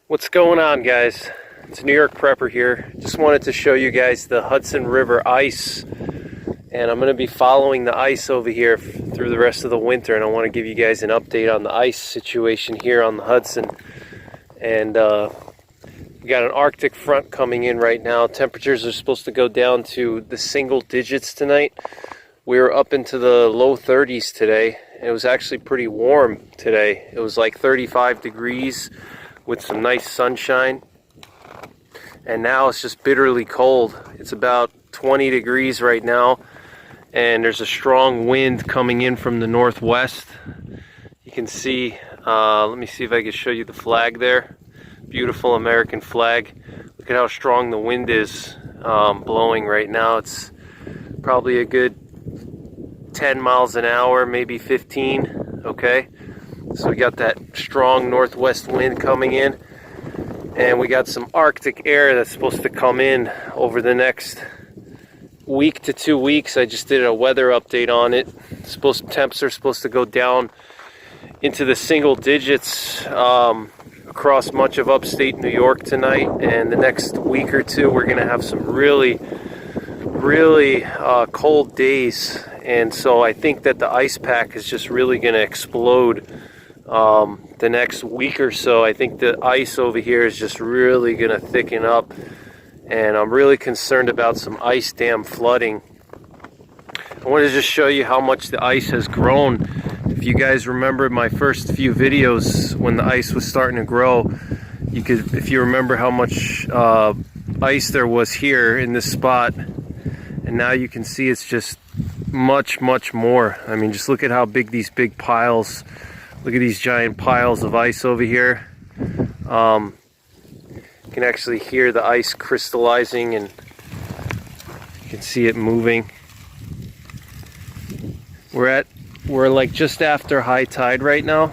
What's going on, guys? It's NYPrepper here. Just wanted to show you guys the Hudson River ice, and I'm going to be following the ice over here through the rest of the winter, and I want to give you guys an update on the ice situation here on the Hudson. And we got an Arctic front coming in right now. Temperatures are supposed to go down to the single digits tonight. We were up into the low 30s today. It was actually pretty warm today. It was like 35 degrees with some nice sunshine, and now it's just bitterly cold. It's about 20 degrees right now, and there's a strong wind coming in from the northwest. You can see, let me see if I can show you the flag there. Beautiful American flag. Look at how strong the wind is blowing right now. It's probably a good 10 miles an hour, maybe 15, okay? So we got that strong northwest wind coming in, and we got some Arctic air that's supposed to come in over the next week to 2 weeks. I just did a weather update on it. Temps are supposed to go down into the single digits across much of upstate New York tonight, and the next week or two we're gonna have some really cold days. And so I think that the ice pack is just really gonna explode the next week or so. I think the ice over here is just really going to thicken up, and I'm really concerned about some ice dam flooding. I want to just show you how much the ice has grown. If you guys remember my first few videos when the ice was starting to grow, if you remember how much ice there was here in this spot, and now you can see it's just much more. I mean, just look at how big these big piles. Look at these giant piles of ice over here. You can actually hear the ice crystallizing, and you can see it moving. We're like just after high tide right now.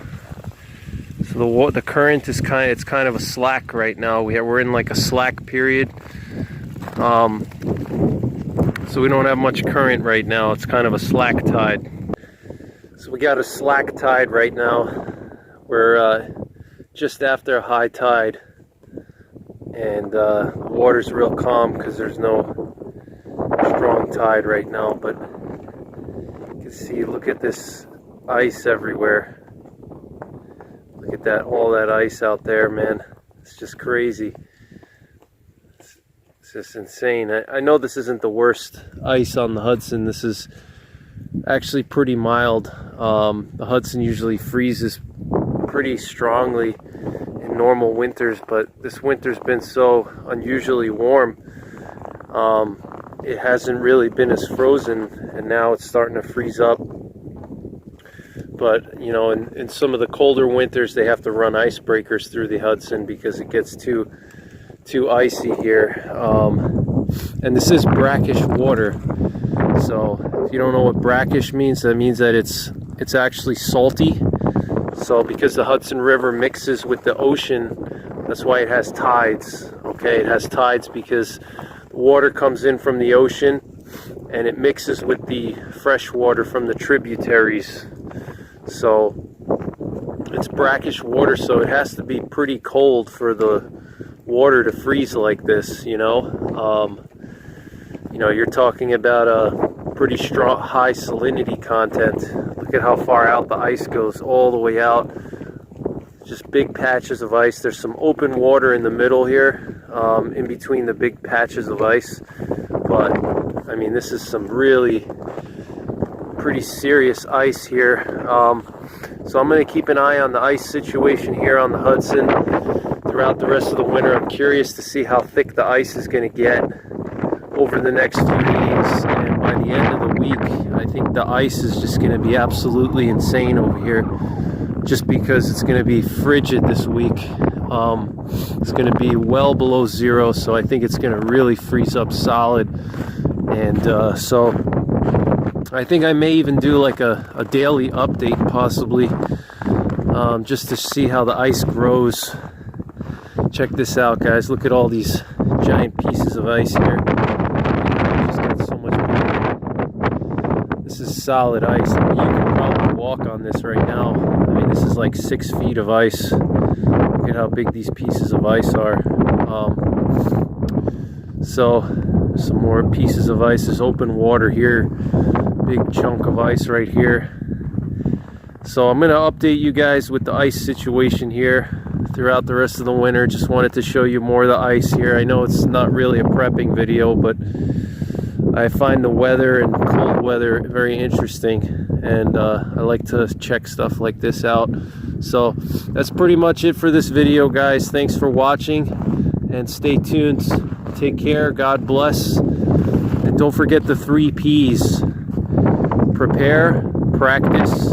So the current is it's kind of a slack right now. We're in like a slack period. So we don't have much current right now. It's kind of a slack tide. So we got a slack tide right now. We're just after a high tide, and the water's real calm because there's no strong tide right now. But you can see, look at this ice everywhere. Look at that, all that ice out there, man. It's just crazy. It's just insane. I know this isn't the worst ice on the Hudson. This is actually pretty mild. The Hudson usually freezes pretty strongly in normal winters, but this winter's been so unusually warm. It hasn't really been as frozen, and now it's starting to freeze up. But you know, in some of the colder winters, they have to run icebreakers through the Hudson because it gets too icy here. And this is brackish water. So if you don't know what brackish means, that means that it's actually salty. So because the Hudson River mixes with the ocean, that's why it has tides. Okay, it has tides because the water comes in from the ocean and it mixes with the fresh water from the tributaries. So it's brackish water, so it has to be pretty cold for the water to freeze like this, you know. You're talking about a pretty strong, high salinity content. Look at how far out the ice goes, all the way out. Just big patches of ice. There's some open water in the middle here, in between the big patches of ice. But, I mean, this is some really pretty serious ice here. So I'm going to keep an eye on the ice situation here on the Hudson throughout the rest of the winter. I'm curious to see how thick the ice is going to get over the next few days, and by the end of the week I think the ice is just going to be absolutely insane over here, just because it's going to be frigid this week. It's going to be well below zero, so I think it's going to really freeze up solid. And so I think I may even do like a daily update possibly, just to see how the ice grows. Check this out, guys. Look at all these giant pieces of ice here. This is solid ice. I mean, you can probably walk on this right now. I mean, this is like 6 feet of ice. Look at how big these pieces of ice are. So some more pieces of ice. There's open water here, big chunk of ice right here. So I'm going to update you guys with the ice situation here throughout the rest of the winter. Just wanted to show you more of the ice here. I know it's not really a prepping video, but I find the weather and cold weather very interesting, and I like to check stuff like this out. So that's pretty much it for this video, guys. Thanks for watching, and stay tuned. Take care, God bless, and don't forget the 3 P's: prepare, practice,